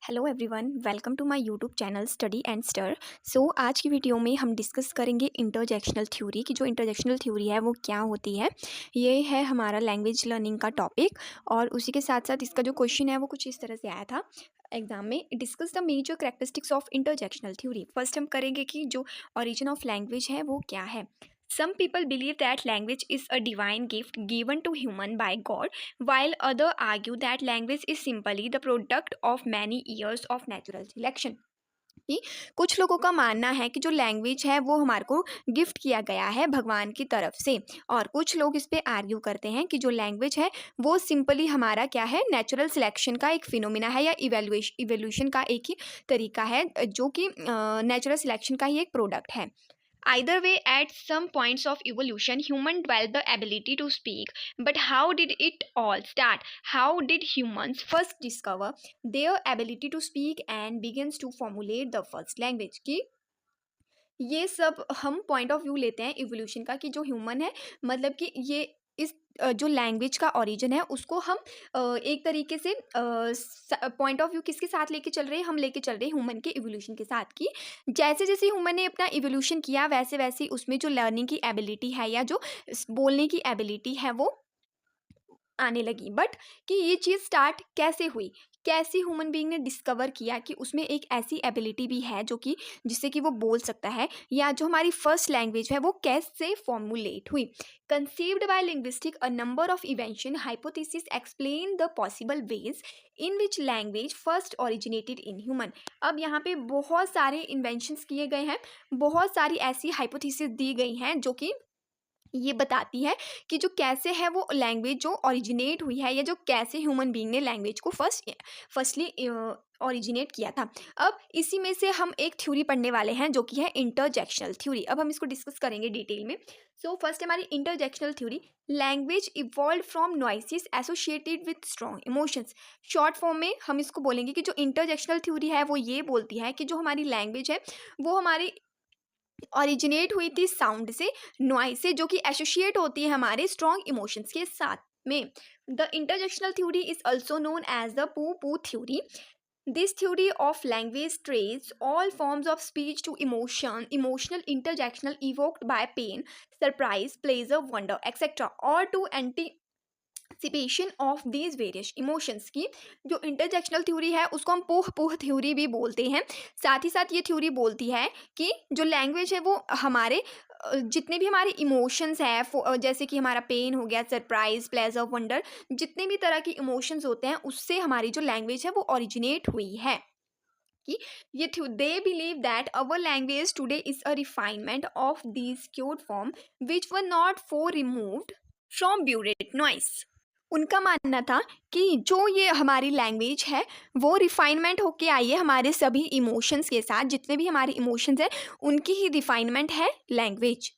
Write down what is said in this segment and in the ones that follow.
Hello everyone, welcome to my YouTube channel study and ster. आज की video में हम डिस्कस करेंगे इंटरजेक्शनल थ्योरी की। जो इंटरजेक्शनल थ्योरी है वो क्या होती है। ये है हमारा लैंग्वेज लर्निंग का टॉपिक और उसी के साथ साथ इसका जो क्वेश्चन है वो कुछ इस तरह से आया था एग्जाम में। Discuss the major characteristics of interjectional theory. First हम करेंगे कि जो ओरिजिन ऑफ लैंग्वेज है वो क्या है। Some people believe that language is a divine gift given to human by God, while others argue that language is simply the product of many years of natural selection. कि कुछ लोगों का मानना है कि जो लैंग्वेज है वो हमारे को गिफ्ट किया गया है भगवान की तरफ से, और कुछ लोग इस पे आर्ग्यू करते हैं कि जो लैंग्वेज है वो सिंपली हमारा क्या है, नेचुरल सिलेक्शन का एक फिनोमिना है या इवोल्यूशन का एक ही तरीका है, जो कि नेचुरल सिलेक्शन का ही एक प्रोडक्ट है। Either way, at some points of evolution, humans developed the ability to speak. But how did it all start? How did humans first discover their ability to speak and begins to formulate the first language? कि ये सब हम point of view लेते हैं evolution का, कि जो human है मतलब कि ये इस जो लैंग्वेज का ओरिजिन है उसको हम एक तरीके से पॉइंट ऑफ व्यू किसके साथ लेके चल रहे हैं, हम लेके चल रहे हैं ह्यूमन के इवोल्यूशन के साथ। कि जैसे जैसे ह्यूमन ने अपना इवोल्यूशन किया वैसे वैसे उसमें जो लर्निंग की एबिलिटी है या जो बोलने की एबिलिटी है वो आने लगी। बट कि ये चीज़ स्टार्ट कैसे हुई, कैसे ह्यूमन बीइंग ने डिस्कवर किया कि उसमें एक ऐसी एबिलिटी भी है जो कि जिससे कि वो बोल सकता है, या जो हमारी फर्स्ट लैंग्वेज है वो कैसे फॉर्मुलेट हुई। Conceived by linguistic a number of invention hypothesis explain the possible ways in which language first originated in human. अब यहाँ पे बहुत सारे इन्वेंशंस किए गए हैं, बहुत सारी ऐसी हाइपोथेसिस दी गई हैं जो कि ये बताती है कि जो कैसे है वो लैंग्वेज जो ओरिजिनेट हुई है, या जो कैसे ह्यूमन बीइंग ने लैंग्वेज को फर्स्टली ओरिजिनेट किया था। अब इसी में से हम एक थ्योरी पढ़ने वाले हैं जो कि है इंटरजेक्शनल थ्योरी। अब हम इसको डिस्कस करेंगे डिटेल में। फर्स्ट हमारी interjectional theory, language evolve from noises associated with strong emotions. Short form में हम इसको बोलेंगे कि जो इंटरजेक्शनल थ्योरी है वो ये बोलती है कि जो हमारी लैंग्वेज है वो हमारी ओरिजिनेट हुई थी साउंड से, नॉइज से, जो कि एसोसिएट होती है हमारे स्ट्रॉन्ग इमोशंस के साथ में। The interjectional theory is also known as the pooh pooh theory. This theory of language traces all forms of speech to emotional interjectional evoked by pain, surprise, pleasure, wonder, etc., or to anticipation of these various emotions। की जो इंटरजेक्शनल theory है उसको हम पोह पोह theory भी बोलते हैं। साथ ही साथ ये थ्योरी बोलती है कि जो लैंग्वेज है वो हमारे जितने भी हमारे इमोशंस है, जैसे कि हमारा पेन हो गया, सरप्राइज, प्लेजर, वंडर, जितने भी तरह की इमोशंस होते हैं उससे हमारी जो लैंग्वेज है वो ओरिजिनेट हुई है। कि ये they believe that our language today is a refinement of this cute form which were not four removed from burette noise. उनका मानना था कि जो ये हमारी लैंग्वेज है वो रिफाइनमेंट होके आई है हमारे सभी इमोशंस के साथ, जितने भी हमारे इमोशंस हैं उनकी ही रिफाइनमेंट है language.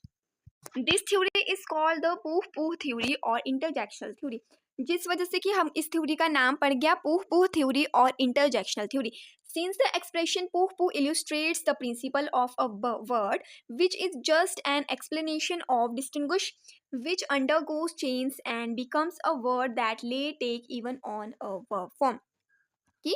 This theory is called the Pooh Pooh theory और इंटरजेक्शनल थ्योरी, जिस वजह से कि हम इस थ्योरी का नाम पड़ गया पूह पूह थ्योरी और इंटरजेक्शनल theory. Since the expression pooh pooh illustrates the principle of a word, which is just an explanation of distinguish, which undergoes change and becomes a word that may take even on a verb form। कि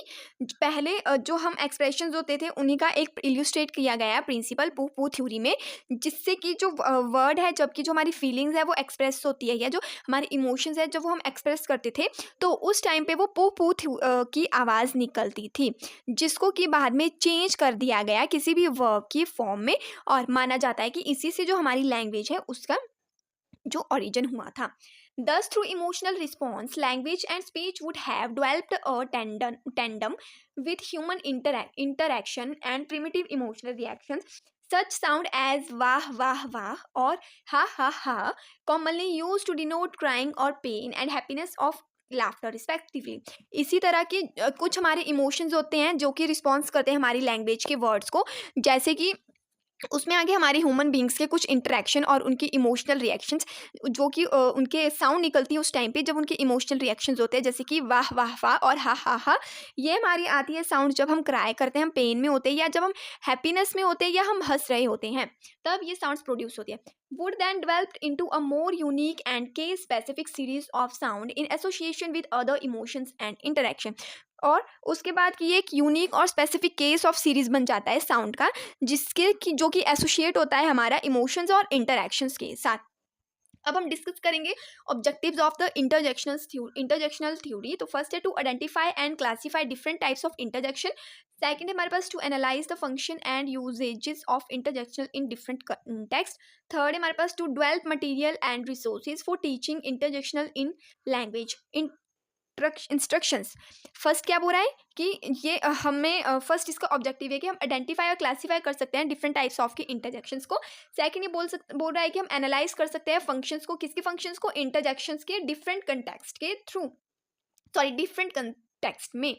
पहले जो हम expressions होते थे उन्हीं का एक illustrate किया गया प्रिंसिपल पू पू थ्योरी में, जिससे कि जो वर्ड है, जबकि जो हमारी फीलिंग्स है वो एक्सप्रेस होती है, या जो हमारे इमोशंस है जब वो हम एक्सप्रेस करते थे तो उस टाइम पे वो पू पू की आवाज़ निकलती थी, जिसको कि बाद में चेंज कर दिया गया किसी भी वर्ब की फॉर्म में। और माना जाता है कि इसी से जो हमारी लैंग्वेज है उसका जो ओरिजिन हुआ था। Thus, through emotional response, language and speech would have developed a tandem with human interaction and primitive emotional reactions. Such sound as wah wah wah or ha ha ha, commonly used to denote crying or pain and happiness of laughter respectively. इसी तरह के कुछ हमारे emotions होते हैं जो कि response करते हैं हमारी लैंग्वेज के वर्ड्स को, जैसे कि उसमें आगे हमारे ह्यूमन बींग्स के कुछ इंटरेक्शन और उनकी इमोशनल रिएक्शंस, जो कि उनके साउंड निकलती है उस टाइम पे जब उनके इमोशनल रिएक्शंस होते हैं, जैसे कि वाह वाह वाह और हा हा हा। ये हमारी आती है साउंड जब हम क्राई करते हैं, हम पेन में होते हैं, या जब हम हैप्पीनेस में होते हैं, या हम हंस रहे होते हैं, तब ये साउंड्स प्रोड्यूस होती है। would then develop into a more unique and case specific series of sound in association with other emotions and interaction। और उसके बाद कि ये एक यूनिक और स्पेसिफिक केस ऑफ सीरीज बन जाता है साउंड का, जिसके कि जो कि एसोसिएट होता है हमारा इमोशंस और इंटरैक्शंस के साथ। अब हम डिस्कस करेंगे objectives of the interjectional theory. तो फर्स्ट है to identify and classify different types of interjection. Second है हमारे पास to analyse the function and usages of interjection in different context. Third है हमारे पास to develop material and resources for teaching interjectional in language instructions. First क्या बोल रहा है कि ये हमें फर्स्ट इसका ऑब्जेक्टिव है कि हम आइडेंटिफाई और क्लासीफाई कर सकते हैं डिफरेंट टाइप्स ऑफ के इंटरजेक्शंस को। सेकंड ये बोल रहा है कि हम एनालाइज कर सकते हैं फंक्शंस को, किसके फंक्शंस को, इंटरजेक्शंस के डिफरेंट कंटेक्स्ट के थ्रू, सॉरी डिफरेंट कंटेक्स्ट में।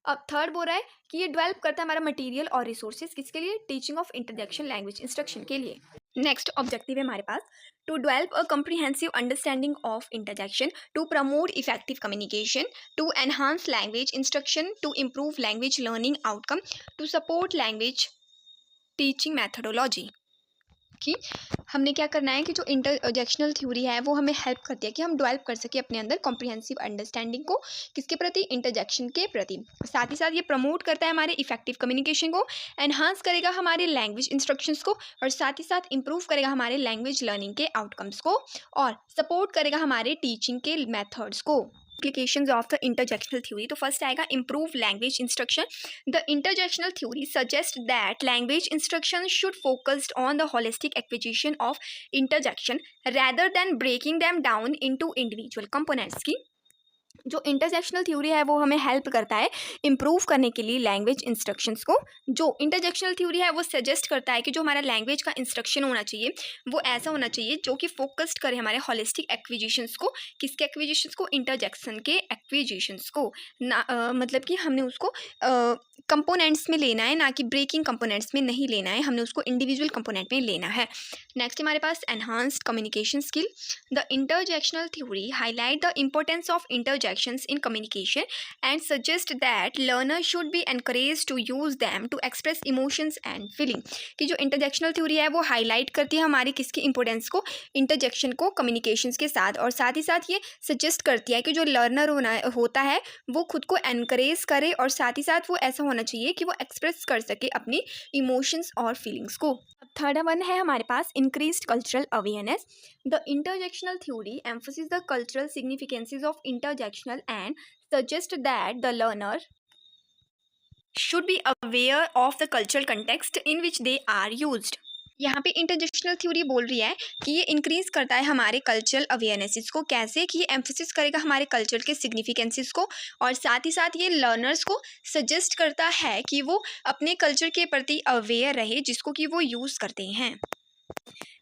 अब थर्ड बोल रहा है कि ये डेवलप करता है हमारा मटेरियल और रिसोर्सेज किसके लिए, teaching of interjection language instruction के लिए। नेक्स्ट ऑब्जेक्टिव है हमारे पास to develop a comprehensive understanding of interjection, to promote effective communication, to enhance language instruction, to improve language learning outcome, to support language teaching methodology. कि हमने क्या करना है कि जो इंटरजेक्शनल थ्योरी है वो हमें हेल्प करती है कि हम डेवलप कर सके अपने अंदर कॉम्प्रिहेंसिव अंडरस्टैंडिंग को, किसके प्रति, इंटरजेक्शन के प्रति। साथ ही साथ ये प्रमोट करता है हमारे इफेक्टिव कम्युनिकेशन को, एनहांस करेगा हमारे लैंग्वेज इंस्ट्रक्शंस को, और साथ ही साथ इंप्रूव करेगा हमारे लैंग्वेज लर्निंग के आउटकम्स को, और सपोर्ट करेगा हमारे टीचिंग के मेथड्स को। Implications of the interjectional theory. तो फर्स्ट आएगा improve language instruction. The interjectional theory suggests that language instruction should focus on the holistic acquisition of interjection rather than breaking them down into individual components की जो इंटरजेक्शनल theory है वो हमें help करता है improve करने के लिए लैंग्वेज इंस्ट्रक्शंस को। जो इंटरजेक्शनल थ्योरी है वो सजेस्ट करता है कि जो हमारा लैंग्वेज का इंस्ट्रक्शन होना चाहिए वो ऐसा होना चाहिए जो कि फोकस्ड करे हमारे होलिस्टिक एक्विजिशंस को, किसके एक्विजिशंस को, इंटरजेक्शन के एक्विजिशंस को ना, मतलब कि हमने उसको कंपोनेंट्स में लेना है, ना कि ब्रेकिंग कंपोनेंट्स में नहीं लेना है, हमने उसको इंडिविजुअल कंपोनेंट में लेना है। नेक्स्ट हमारे पास enhanced communication skill. The interjectional theory highlight the importance of interjections in communication and suggest that learners should be encouraged to use them to express emotions and feeling। कि जो इंटरजेक्शनल theory है वो highlight करती है हमारी किसकी इंपोर्टेंस को, interjection को कम्युनिकेशंस के साथ, और साथ ही साथ ये सजेस्ट करती है कि जो लर्नर होता है वो खुद को एनकरेज करे, और साथ ही साथ वो ऐसा होना चाहिए कि वो एक्सप्रेस कर सके अपनी इमोशंस और फीलिंग्स को। थर्ड वन है हमारे पास increased cultural awareness. The interjectional theory emphasizes the cultural significances of interjectional and suggests that the learner should be aware of the cultural context in which they are used। यहाँ पे इंटरजेक्शनल theory बोल रही है कि ये इंक्रीज करता है हमारे कल्चरल अवेयरनेसेस को, कैसे कि ये एम्फोसिस करेगा हमारे कल्चर के सिग्निफिकेंसेस को, और साथ ही साथ ये लर्नर्स को सजेस्ट करता है कि वो अपने कल्चर के प्रति अवेयर रहे जिसको कि वो यूज़ करते हैं।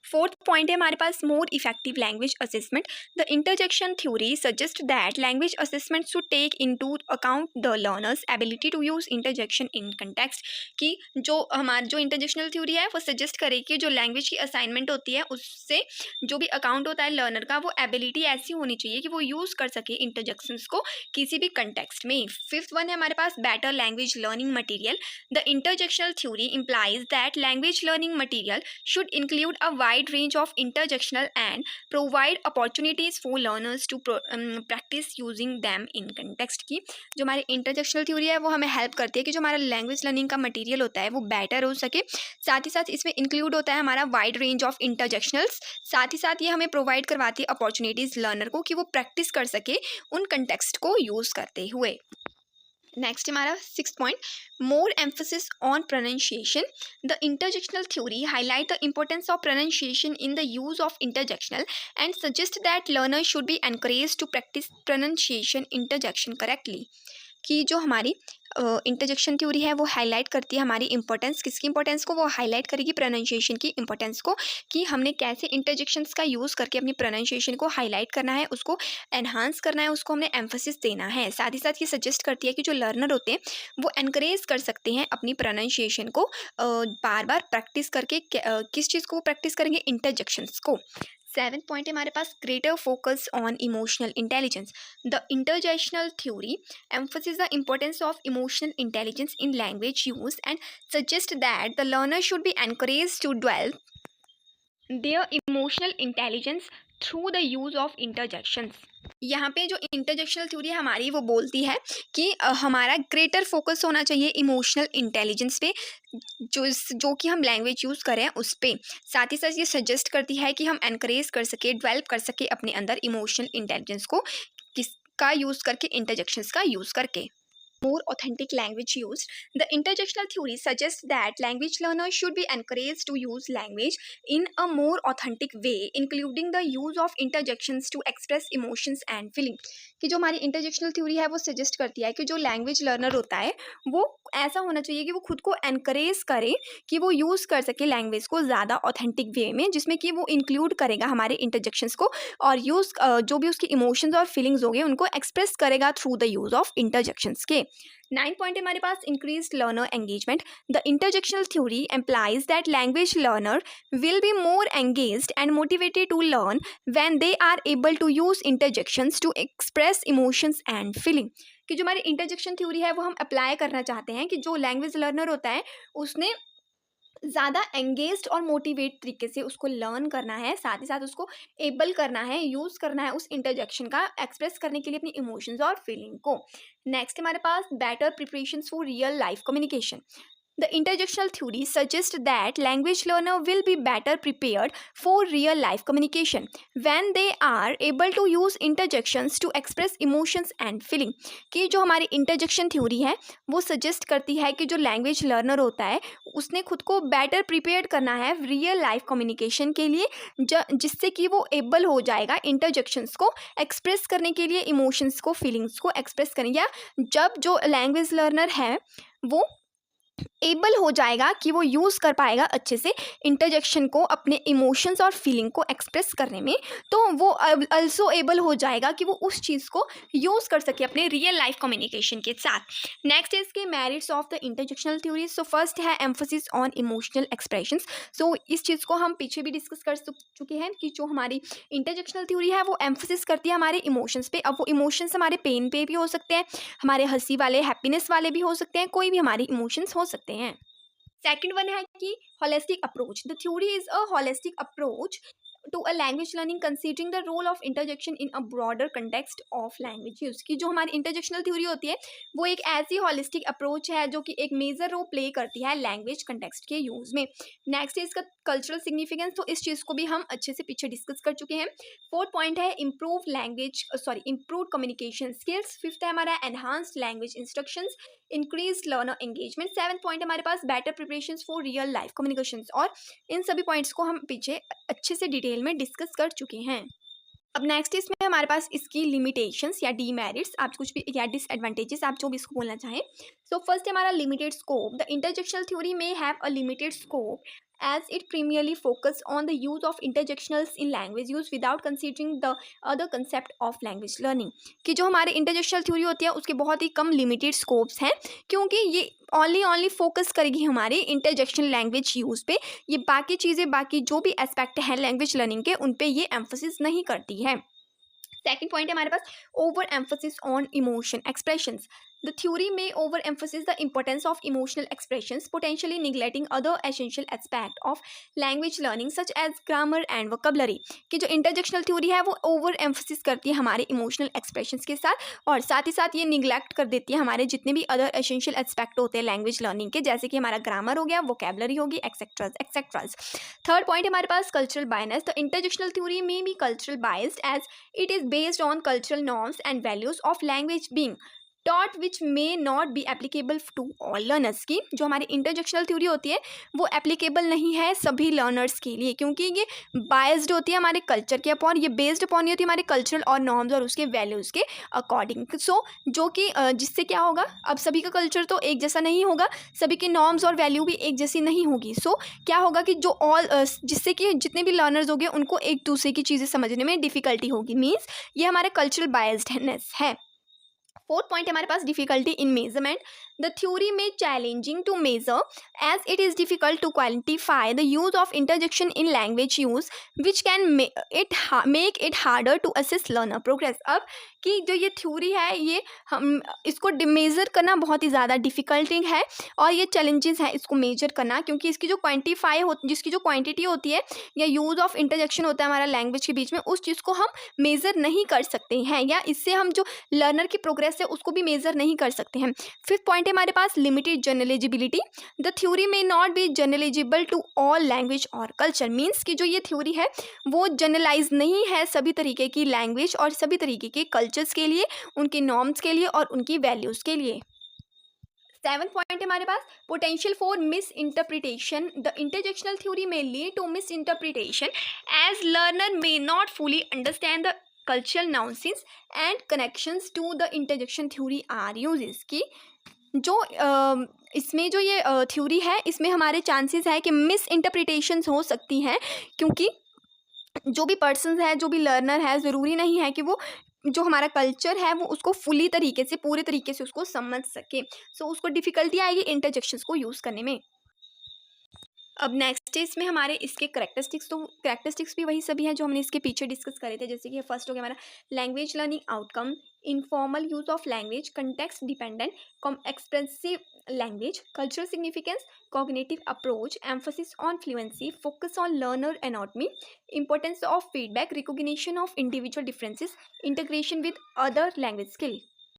फोर्थ पॉइंट है हमारे पास more effective language assessment. The interjection theory suggest that language assessment should take into account the learners ability to use interjection in context. कि जो इंटरजेक्शनल थ्योरी है वो सजेस्ट करे कि जो लैंग्वेज की असाइनमेंट होती है उससे जो भी अकाउंट होता है लर्नर का, वो एबिलिटी ऐसी होनी चाहिए कि वो यूज़ कर सके इंटरजेक्शंस को किसी भी कंटेक्स्ट में। फिफ्थ वन है हमारे पास better language learning material. The interjectional theory implies that language learning material should include a wide range of interjectional and provide opportunities for learners to practice using them in context। की जो हमारी interjectional theory है वो हमें help करती है कि जो हमारा लैंग्वेज लर्निंग का मटेरियल होता है वो बेटर हो सके, साथ ही साथ इसमें इंक्लूड होता है हमारा वाइड रेंज ऑफ इंटरजेक्शनल्स, साथ ही साथ ये हमें प्रोवाइड करवाती है अपॉर्चुनिटीज़ लर्नर को कि वो प्रैक्टिस कर सके उन कंटेक्स्ट को यूज़ करते हुए। नेक्स्ट हमारा six point more emphasis on pronunciation. The interjectional theory highlight the importance of pronunciation in the use of interjectional and suggest that learner should be encourage to practise pronunciation interjection correctly. कि जो हमारी interjection theory है वो highlight करती है हमारी importance, किसकी importance को, वो हाईलाइट करेगी प्रोनाउंसिएशन की इंपॉर्टेंस को, कि हमने कैसे इंटरजेक्शंस का यूज़ करके अपनी प्रोनाउंसिएशन को हाईलाइट करना है, उसको एनहांस करना है, उसको हमने एम्फोसिस देना है। साथ ही साथ ये सजेस्ट करती है कि जो लर्नर होते हैं वो एनकरेज कर सकते हैं अपनी प्रोनाउंसिएशन को बार बार प्रैक्टिस करके। किस चीज़ को प्रैक्टिस करेंगे, इंटरजेक्शंस को। सेवेंथ पॉइंट है हमारे पास greater focus on emotional intelligence. The interjectional theory emphasizes the importance of emotional intelligence in language use and suggests that the learner should be encouraged to develop their emotional intelligence through the use of interjections. यहाँ पे जो इंटरजेक्शनल theory है हमारी वो बोलती है कि हमारा ग्रेटर फोकस होना चाहिए इमोशनल इंटेलिजेंस पे, जो कि हम लैंग्वेज यूज़ करें उस पे। साथ ही साथ ये सजेस्ट करती है कि हम एनकरेज कर सके, डेवलप कर सके अपने अंदर इमोशनल इंटेलिजेंस को, किसका यूज़ करके, इंटरजेक्शंस का यूज़ करके। More authentic language used. The interjectional theory suggests that language learners should be encouraged to use language in a more authentic way, including the use of interjections to express emotions and feelings. कि जो हमारी interjectional theory है वो suggest करती है कि जो language learner होता है वो ऐसा होना चाहिए कि वो खुद को एनकरेज करे कि वो यूज़ कर सके लैंग्वेज को ज़्यादा ऑथेंटिक वे में, जिसमें कि वो इंक्लूड करेगा हमारे इंटरजेक्शंस को, और जो भी उसकी इमोशंस और फीलिंग्स हो गए उनको एक्सप्रेस करेगा through the use of interjections के। 9 पॉइंट है हमारे पास, increase learner engagement. The interjectional theory implies that language learner will be more engaged and motivated to learn when they are able to use interjections to express emotions and feeling. कि जो हमारी interjection theory है वो हम apply करना चाहते हैं कि जो लैंग्वेज लर्नर होता है उसने ज़्यादा एंगेज्ड और मोटिवेट तरीके से उसको लर्न करना है, साथ ही साथ उसको एबल करना है, यूज़ करना है उस इंटरजेक्शन का एक्सप्रेस करने के लिए अपनी इमोशंस और फीलिंग को। नेक्स्ट हमारे पास better preparations for real life communication. The interjectional theory suggests that language learner will be better prepared for real life communication when they are able to use interjections to express emotions and feeling। कि जो हमारी interjection theory है वो suggest करती है कि जो language learner होता है उसने खुद को better prepared करना है real life communication के लिए, जिससे कि वो able हो जाएगा interjections को express करने के लिए, emotions को, feelings को express करने, या जब जो language learner है वो एबल हो जाएगा कि वो यूज़ कर पाएगा अच्छे से इंटरजेक्शन को अपने इमोशंस और फीलिंग को एक्सप्रेस करने में, तो वो अल्सो एबल हो जाएगा कि वो उस चीज़ को यूज़ कर सके अपने रियल लाइफ कम्युनिकेशन के साथ। नेक्स्ट इज के merits of the interjectional theory. So first है emphasis on emotional expressions. So इस चीज़ को हम पीछे भी डिस्कस कर चुके हैं कि जो हमारी इंटरजेक्शनल थ्योरी है वो एम्फोसिस करती है हमारे इमोशंस पे। अब वो इमोशंस हमारे पेन पे भी हो सकते हैं, हमारे हंसी वाले, हैप्पीनेस वाले भी हो सकते हैं, कोई भी हमारे इमोशंस हो सकते हैं। सेकंड वन है कि holistic approach. The theory is a holistic approach to a language learning considering the role of interjection in a broader context of language use. की जो हमारी इंटरजेक्शनल थ्योरी होती है वो एक ऐसी होलिस्टिक अप्रोच है जो कि एक मेजर रोल प्ले करती है लैंग्वेज कंटेक्स्ट के यूज में। नेक्स्ट है इसका कल्चरल सिग्निफिकेंस, तो इस चीज़ को भी हम अच्छे से पीछे डिस्कस कर चुके हैं। फोर्थ पॉइंट है इम्प्रूव कम्युनिकेशन स्किल्स। फिफ्थ है हमारा enhanced language instructions, increase learner engagement. Seventh point हमारे पास better preparation for real life communication. और इन सभी पॉइंट्स को हम पीछे अच्छे से डिटेल में डिस्कस कर चुके हैं। अब नेक्स्ट इसमें हमारे पास इसकी लिमिटेशंस या डीमेरिट्स, आप कुछ भी, या डिसएडवांटेजेस, आप जो भी इसको बोलना चाहें। सो फर्स्ट हमारा limited scope. The interjectional theory में have a limited scope as it primarily focus on the use of interjectionals in language use without considering the other concept of language learning। कि जो हमारे इंटरजेक्शनल theory होती है उसके बहुत ही कम limited scopes हैं, क्योंकि ये ओनली फोकस करेगी हमारे इंटरजेक्शनल लैंग्वेज यूज़ पे। ये बाकी चीज़ें, बाकी जो भी एस्पेक्ट हैं लैंग्वेज लर्निंग के, उन पे ये एम्फोसिस नहीं करती है। सेकेंड पॉइंट है हमारे पास over emphasis on emotion expressions. The theory may overemphasize the importance of emotional expressions, potentially neglecting other essential aspect of language learning such as grammar and vocabulary। कि जो interjectional theory है वो over emphasis करती है हमारे emotional expressions के साथ, और साथ ही साथ ये neglect कर देती है हमारे जितने भी other essential aspect होते हैं language learning के, जैसे कि हमारा grammar हो गया, vocabulary होगी, etc. थर्ड पॉइंट हमारे पास cultural bias। The interjectional theory may be cultural biased as it is based on cultural norms and values of language being taught which may not be applicable to all learners. की जो हमारी interjectional theory होती है वो applicable नहीं है सभी learners के लिए, क्योंकि ये बायस्ड होती है हमारे कल्चर के अपॉन, ये बेस्ड अपॉन होती है हमारे कल्चरल और नॉर्म्स और उसके वैल्यूज़ के अकॉर्डिंग। सो जो कि जिससे क्या होगा, अब सभी का कल्चर तो एक जैसा नहीं होगा, सभी के नॉर्म्स और वैल्यू भी एक जैसी नहीं होगी। सो क्या होगा कि जो जिससे कि जितने भी लर्नर्स होंगे उनको एक दूसरे की चीज़ें समझने में डिफ़िकल्टी होगी। मीन्स ये हमारे कल्चरल बायस्डनेस है। फोर्थ पॉइंट हमारे पास difficulty in measurement. The theory may challenging to measure as it is difficult to quantify the use of interjection in language use, which can make it harder to assess learner progress. अब कि जो ये theory है ये हम इसको measure करना बहुत ही ज़्यादा डिफ़िकल्टिंग है और ये चैलेंजेस है इसको मेजर करना, क्योंकि इसकी जो जिसकी जो क्वांटिटी होती है या यूज़ ऑफ इंटरजेक्शन होता है हमारा लैंग्वेज के बीच में, उस चीज़ को हम मेज़र नहीं कर सकते हैं या इससे हम जो लर्नर की प्रोग्रेस है उसको भी मेज़र नहीं कर सकते हैं। फिफ्थ पॉइंट है हमारे पास limited generalizability. The theory may not be generalizable to all language और कल्चर। मीन्स कि जो ये थ्योरी है वो जनरलाइज नहीं है सभी तरीके की लैंग्वेज और सभी तरीके के कल्चर्स के लिए, उनके नॉर्म्स के लिए और उनकी वैल्यूज़ के लिए। सेवन पॉइंट है हमारे पास potential for misinterpretation. The interjectional theory may lead to misinterpretation as learner may not fully understand the cultural nuances and connections to the interjection theory are uses. की जो इसमें जो ये theory है इसमें हमारे चांसेस है कि मिस इंटरप्रिटेशंस हो सकती हैं, क्योंकि जो भी पर्सन है जो भी लर्नर है ज़रूरी नहीं है कि वो जो हमारा कल्चर है वो उसको फुली तरीके से पूरे तरीके से उसको समझ सके। सो उसको डिफ़िकल्टी आएगी इंटरजेक्शंस को यूज़ करने में। अब नेक्स्ट है इसमें हमारे इसके करेक्टरिस्टिक्स, तो करेक्टरिस्टिक्स भी वही सभी हैं जो हमने इसके पीछे डिस्कस करे थे। जैसे कि फर्स्ट हो गया हमारा language learning outcome, informal use of language, context dependent, expressive language, cultural significance, cognitive approach, emphasis on fluency, focus on learner anatomy, importance of feedback, recognition of individual differences, integration with other language skill.